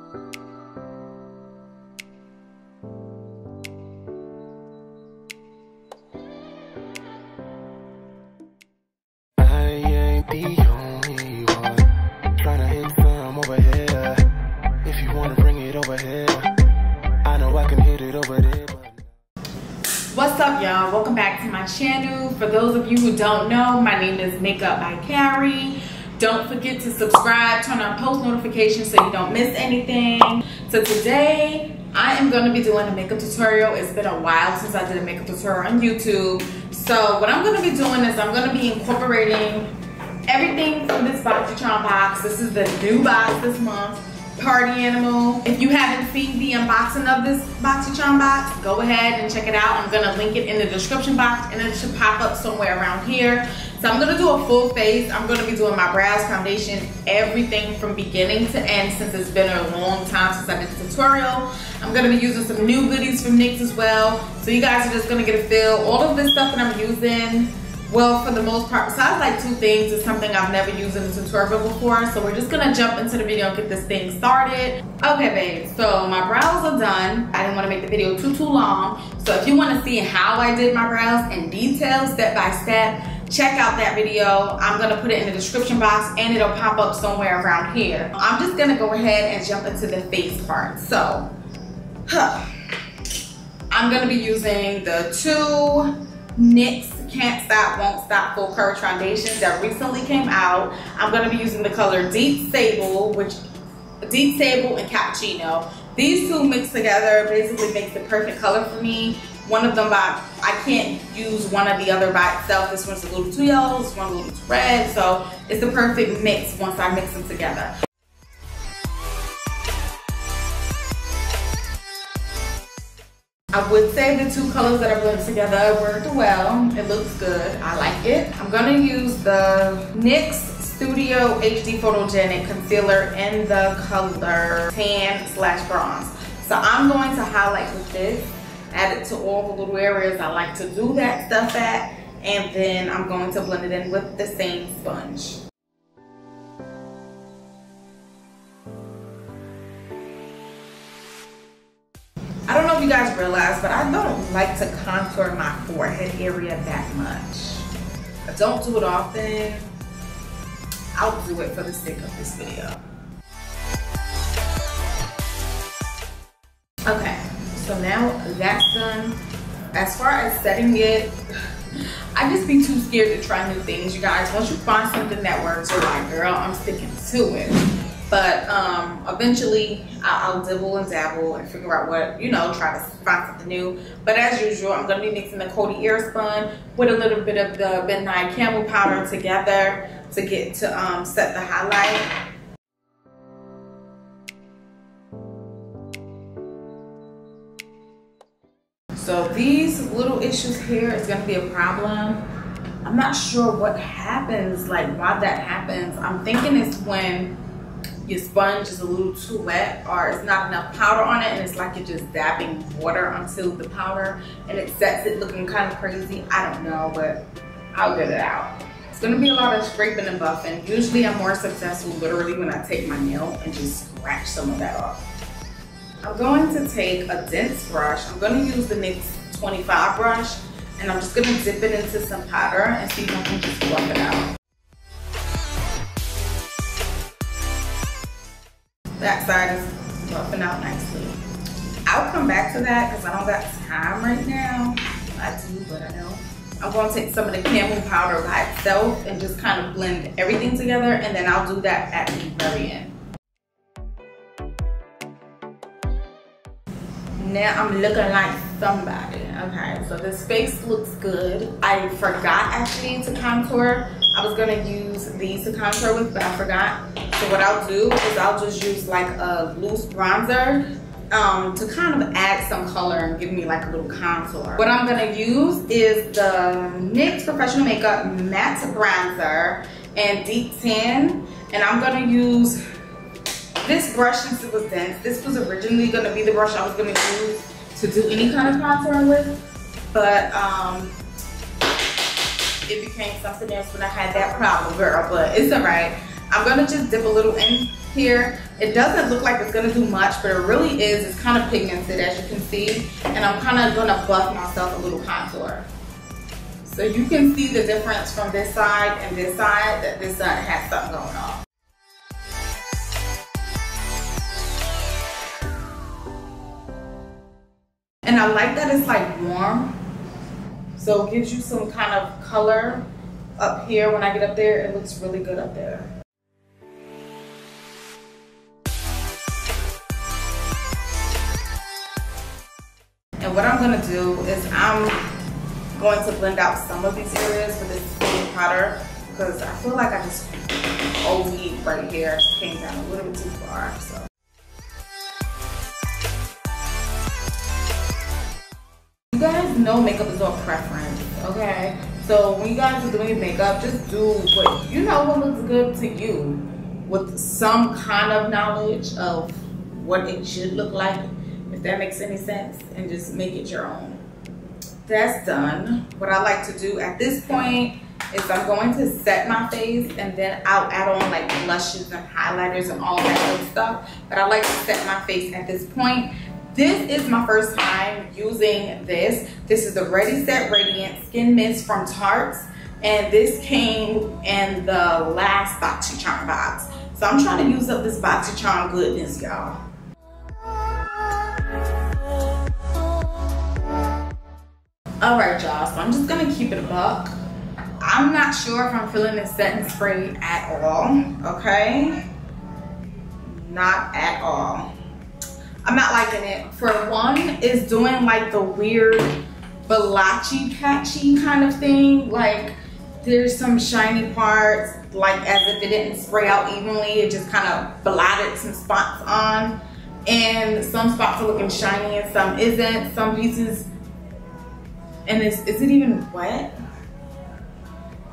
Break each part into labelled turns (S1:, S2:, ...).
S1: The only one tryna hit some over here. If you wanna bring it over here, I know I can hit it over there.
S2: What's up, y'all? Welcome back to my channel. For those of you who don't know, my name is Makeup by Carrie. Don't forget to subscribe, turn on post notifications so you don't miss anything. So today I am going to be doing a makeup tutorial. It's been a while since I did a makeup tutorial on YouTube. So what I'm going to be doing is I'm going to be incorporating everything from this BoxyCharm box. This is the new box this month, Party Animal. If you haven't seen the unboxing of this BoxyCharm box, go ahead and check it out. I'm gonna link it in the description box and it should pop up somewhere around here. So I'm gonna do a full face. I'm gonna be doing my brows, foundation, everything from beginning to end since it's been a long time since I did the tutorial. I'm gonna be using some new goodies from NYX as well. So you guys are just gonna get a feel. All of this stuff that I'm using, well, for the most part, besides like two things, is something I've never used in a tutorial before. So we're just gonna jump into the video and get this thing started. Okay, babe, so my brows are done. I didn't wanna make the video too long. So if you wanna see how I did my brows in detail, step by step, check out that video. I'm gonna put it in the description box and it'll pop up somewhere around here. I'm just gonna go ahead and jump into the face part. So, I'm gonna be using the two NYX Can't Stop, Won't Stop Full Coverage Foundations that recently came out. I'm going to be using the color Deep Sable and Cappuccino. These two mixed together basically makes the perfect color for me. One of them I can't use one or the other by itself. This one's a little too yellow, this one's a little too red. So it's the perfect mix once I mix them together. I would say the two colors that I blended together worked well. It looks good. I like it. I'm gonna use the NYX Studio HD Photogenic Concealer in the color Tan/Bronze. So I'm going to highlight with this, add it to all the little areas I like to do that stuff at, and then I'm going to blend it in with the same sponge. I don't know if you guys realize, but I don't like to contour my forehead area that much. I don't do it often. I'll do it for the sake of this video. Okay, so now that's done. As far as setting it, I just be too scared to try new things, you guys. Once you find something that works, you're like, girl, I'm sticking to it. But eventually I'll dibble and dabble and figure out what, you know, try to find something new. But as usual, I'm going to be mixing the Coty Airspun with a little bit of the Midnight Camel powder together to get to set the highlight. So these little issues here is going to be a problem. I'm not sure what happens, like why that happens. I'm thinking it's when your sponge is a little too wet or it's not enough powder on it and it's like you're just dabbing water onto the powder and it sets it looking kind of crazy. I don't know, but I'll get it out. It's gonna be a lot of scraping and buffing. Usually I'm more successful literally when I take my nail and just scratch some of that off. I'm going to take a dense brush. I'm gonna use the NYX 25 brush and I'm just gonna dip it into some powder and see if I can just fluff it out. That side is buffing out nicely. I'll come back to that because I don't got time right now. I do, but I don't. I'm going to take some of the camel powder by itself and just kind of blend everything together, and then I'll do that at the very end. Now I'm looking like somebody. Okay, so this face looks good. I forgot actually to contour. I was gonna use these to contour with, but I forgot. So what I'll do is I'll just use like a loose bronzer to kind of add some color and give me like a little contour. What I'm gonna use is the NYX Professional Makeup Matte Bronzer and Deep Tan, and I'm gonna use this brush since it was dense. This was originally gonna be the brush I was gonna use to do any kind of contouring with, but it became something else when I had that problem, girl, but it's all right. I'm gonna just dip a little in here It doesn't look like it's gonna do much, but it really is. It's kind of pigmented, as you can see. And I'm kind of gonna buff myself a little contour. So you can see the difference from this side and this side, that this side has something going on. And I like that it's like warm. So it gives you some kind of color up here. When I get up there, it looks really good up there. And what I'm gonna do is I'm going to blend out some of these areas with this baby powder, because I feel like I just OD'd right here. It came down a little bit too far. So. You guys know makeup is all preference, okay? So when you guys are doing your makeup, just do what you know what looks good to you, with some kind of knowledge of what it should look like, if that makes any sense, and just make it your own. That's done. What I like to do at this point is I'm going to set my face, and then I'll add on like blushes and highlighters and all that good stuff. But I like to set my face at this point. This is my first time using this. This is the Ready Set Radiant Skin Mist from Tarte, and this came in the last BoxyCharm box. So I'm trying to use up this BoxyCharm goodness, y'all. All right, y'all, so I'm just gonna keep it a buck. I'm not sure if I'm feeling this setting spray at all, okay? Not at all. I'm not liking it. For one, it's doing like the weird blotchy patchy kind of thing. Like there's some shiny parts, like as if it didn't spray out evenly. It just kind of blotted some spots on. And some spots are looking shiny and some isn't. Some pieces, and is it even wet?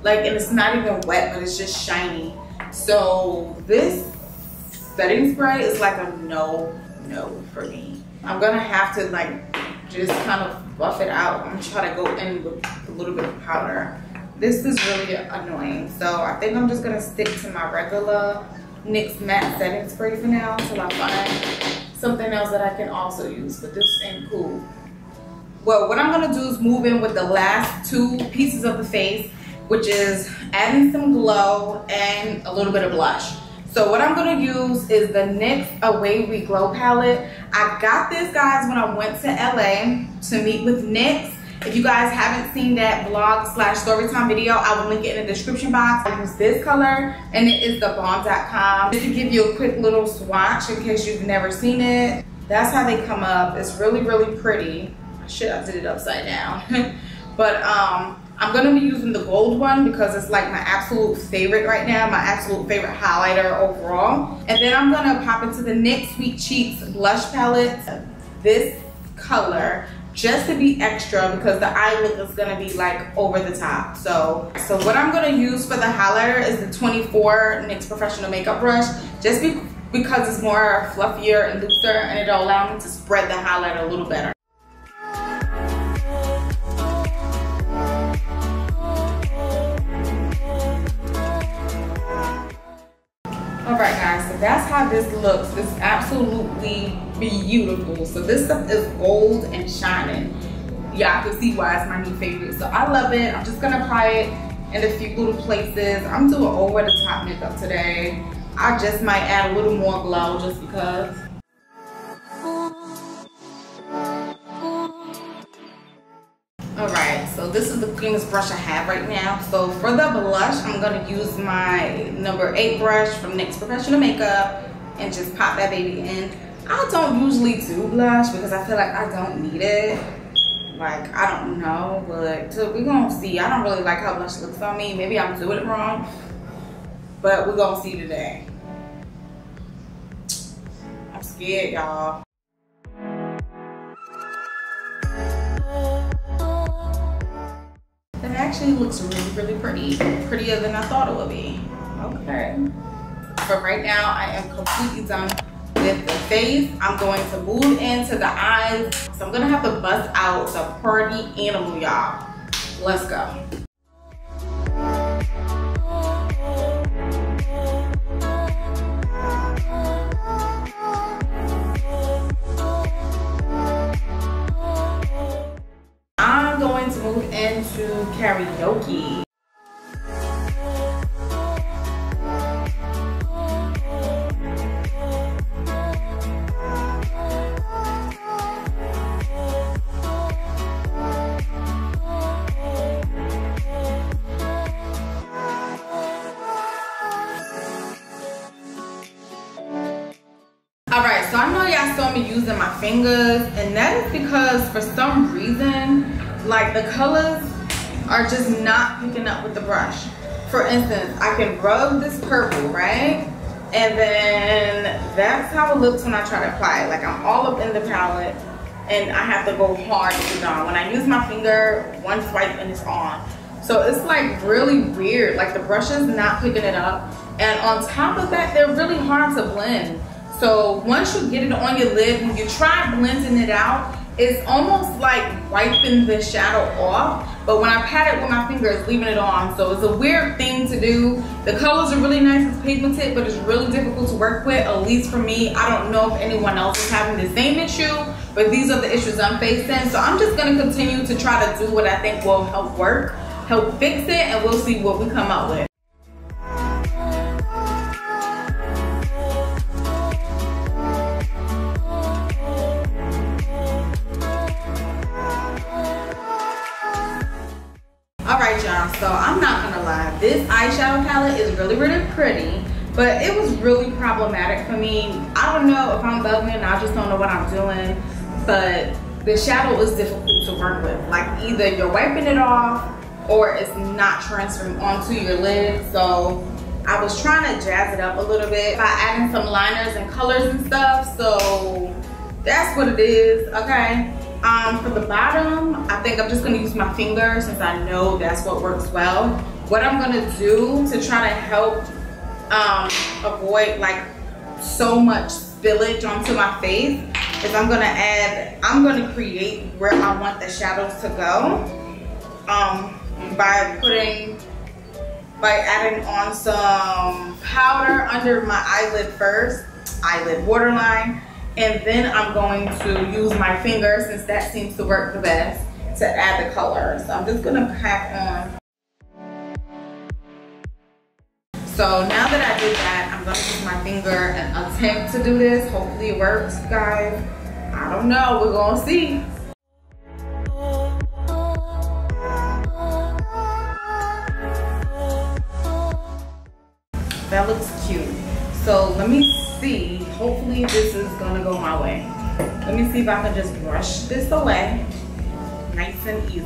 S2: Like, and it's not even wet, but it's just shiny. So this setting spray is like a no for me. I'm gonna have to like just kind of buff it out. I'm gonna try to go in with a little bit of powder. This is really annoying. So I think I'm just gonna stick to my regular NYX matte setting spray for now until I find something else that I can also use, but this ain't cool. Well, what I'm gonna do is move in with the last two pieces of the face, which is adding some glow and a little bit of blush. So what I'm gonna use is the NYX Away We Glow palette. I got this, guys, when I went to LA to meet with NYX. If you guys haven't seen that vlog/storytime video, I will link it in the description box. I use this color, and it is the bomb.com. Just to give you a quick little swatch in case you've never seen it. That's how they come up. It's really, really pretty. Shit, I did it upside down. But I'm gonna be using the gold one because it's like my absolute favorite right now, my absolute favorite highlighter overall. And then I'm gonna pop into the NYX Sweet Cheeks blush palette, this color, just to be extra because the eye look is gonna be like over the top. So what I'm gonna use for the highlighter is the 24 NYX Professional Makeup Brush, just because it's more fluffier and looser, and it'll allow me to spread the highlighter a little better. Alright guys, so that's how this looks. It's absolutely beautiful. So this stuff is gold and shining. Y'all can see why it's my new favorite. So I love it. I'm just gonna apply it in a few little places. I'm doing over the top makeup today. I just might add a little more glow just because. Alright, so this is the cleanest brush I have right now. So for the blush, I'm going to use my number 8 brush from NYX Professional Makeup and just pop that baby in. I don't usually do blush because I feel like I don't need it. Like, I don't know, but we're going to see. I don't really like how blush looks on me. Maybe I'm doing it wrong, but we're going to see today. I'm scared, y'all. It actually looks really, really pretty. Prettier than I thought it would be. Okay. But right now, I am completely done with the face. I'm going to move into the eyes. So I'm going to have to bust out the party animal, y'all. Let's go. karaoke. Alright, so I know y'all saw me using my fingers, and that is because for some reason, like the colors are just not picking up with the brush. For instance, I can rub this purple, right? And then that's how it looks when I try to apply it. Like I'm all up in the palette and I have to go hard to get it on. When I use my finger, one swipe and it's on. So it's like really weird. Like the brush is not picking it up. And on top of that, they're really hard to blend. So once you get it on your lid, when you try blending it out, it's almost like wiping the shadow off. But when I pat it with my finger, it's leaving it on. So it's a weird thing to do. The colors are really nice, it's pigmented, but it's really difficult to work with, at least for me. I don't know if anyone else is having the same issue, but these are the issues I'm facing. So I'm just gonna continue to try to do what I think will help work, help fix it, and we'll see what we come up with. Alright y'all, so I'm not gonna lie, this eyeshadow palette is really pretty, but it was really problematic for me. I don't know if I'm bugging, I just don't know what I'm doing, but the shadow is difficult to work with. Like either you're wiping it off or it's not transferring onto your lid. So I was trying to jazz it up a little bit by adding some liners and colors and stuff, so that's what it is, okay? For the bottom, I think I'm just gonna use my finger since I know that's what works well. What I'm gonna do to try to help avoid like so much spillage onto my face is I'm gonna create where I want the shadows to go by adding on some powder under my eyelid first, eyelid waterline. And then I'm going to use my finger, since that seems to work the best, to add the color. So I'm just gonna pack on. So now that I did that, I'm gonna use my finger and attempt to do this. Hopefully it works, guys. I don't know, we're gonna see. That looks cute. So let me see, hopefully this is gonna go my way. Let me see if I can just brush this away, nice and easy.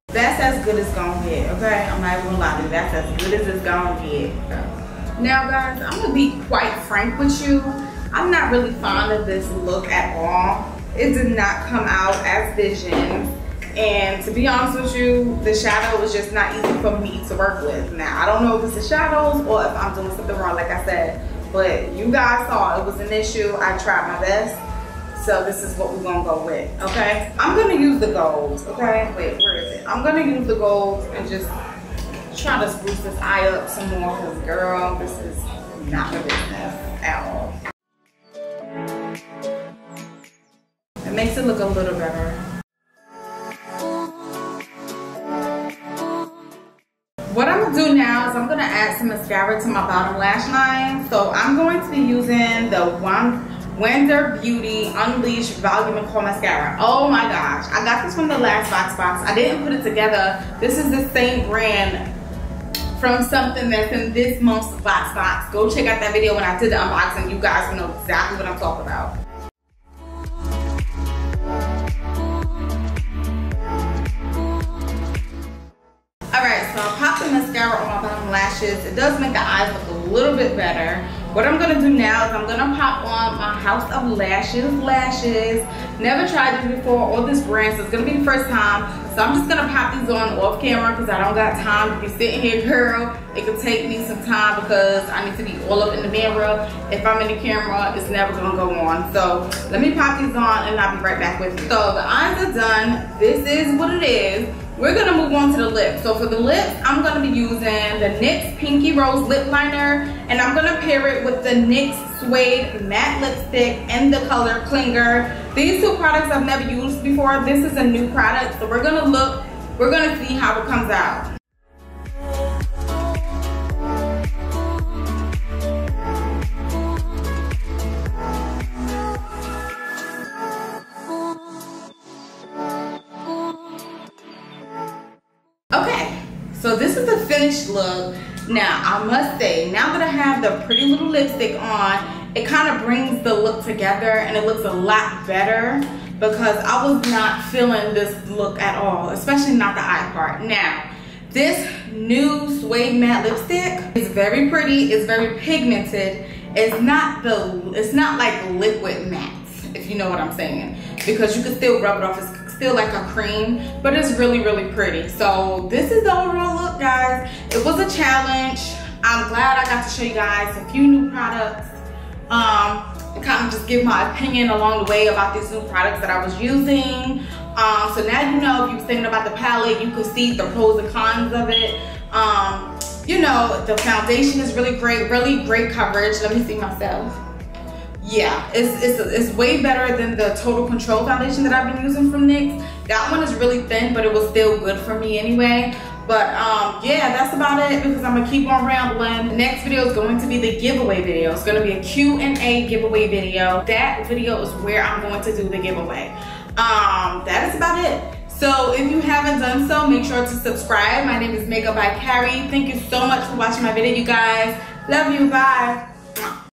S2: That's as good as gonna get, okay? I'm not even gonna lie to you, that's as good as it's gonna get. Now guys, I'm gonna be quite frank with you. I'm not really fond of this look at all. It did not come out as vision. And to be honest with you, the shadow was just not easy for me to work with. Now, I don't know if it's the shadows or if I'm doing something wrong, like I said, but you guys saw it was an issue. I tried my best. So this is what we're gonna go with, okay? I'm gonna use the gold, okay? Wait, where is it? I'm gonna use the gold and just try to spruce this eye up some more, because girl, this is not the business at all. It makes it look a little better. What I'm gonna do now is I'm gonna add some mascara to my bottom lash line. So I'm going to be using the Wonder Beauty Unleashed Volume and Core Mascara. Oh my gosh, I got this from the last box. I didn't put it together. This is the same brand from something that's in this month's box. Go check out that video when I did the unboxing. You guys will know exactly what I'm talking about. Alright, so I'll pop the mascara on my bottom lashes. It does make the eyes look a little bit better. What I'm going to do now is I'm going to pop on my House of Lashes. Never tried this before, or this brand, so it's going to be the first time. So I'm just going to pop these on off camera because I don't got time to be sitting here, girl. It could take me some time because I need to be all up in the mirror. If I'm in the camera, it's never going to go on. So let me pop these on and I'll be right back with you. So the eyes are done. This is what it is. we're gonna move on to the lips. So for the lips, I'm gonna be using the NYX Pinky Rose Lip Liner, and I'm gonna pair it with the NYX Suede Matte Lipstick in the color Clinger. These two products I've never used before. This is a new product, so we're gonna see how it comes out. Okay, so this is the finished look. Now, I must say, now that I have the pretty little lipstick on, it kind of brings the look together and it looks a lot better because I was not feeling this look at all, especially not the eye part. Now, this new Suede Matte Lipstick is very pretty, it's very pigmented. It's not like liquid matte, if you know what I'm saying, because you can still rub it off. It's still like a cream, but it's really, really pretty. So this is the overall look, guys. It was a challenge. I'm glad I got to show you guys a few new products, and kind of just give my opinion along the way about these new products that I was using. So now you know, if you were thinking about the palette, you could see the pros and cons of it. You know, the foundation is really great coverage. Let me see myself. Yeah, it's way better than the Total Control foundation that I've been using from NYX. That one is really thin, but it was still good for me anyway. But yeah, that's about it because I'm gonna keep on rambling. The next video is going to be the giveaway video. It's gonna be a Q&A giveaway video. That video is where I'm going to do the giveaway. That is about it. So if you haven't done so, make sure to subscribe. My name is Makeup by Carrie. Thank you so much for watching my video, you guys. Love you, bye.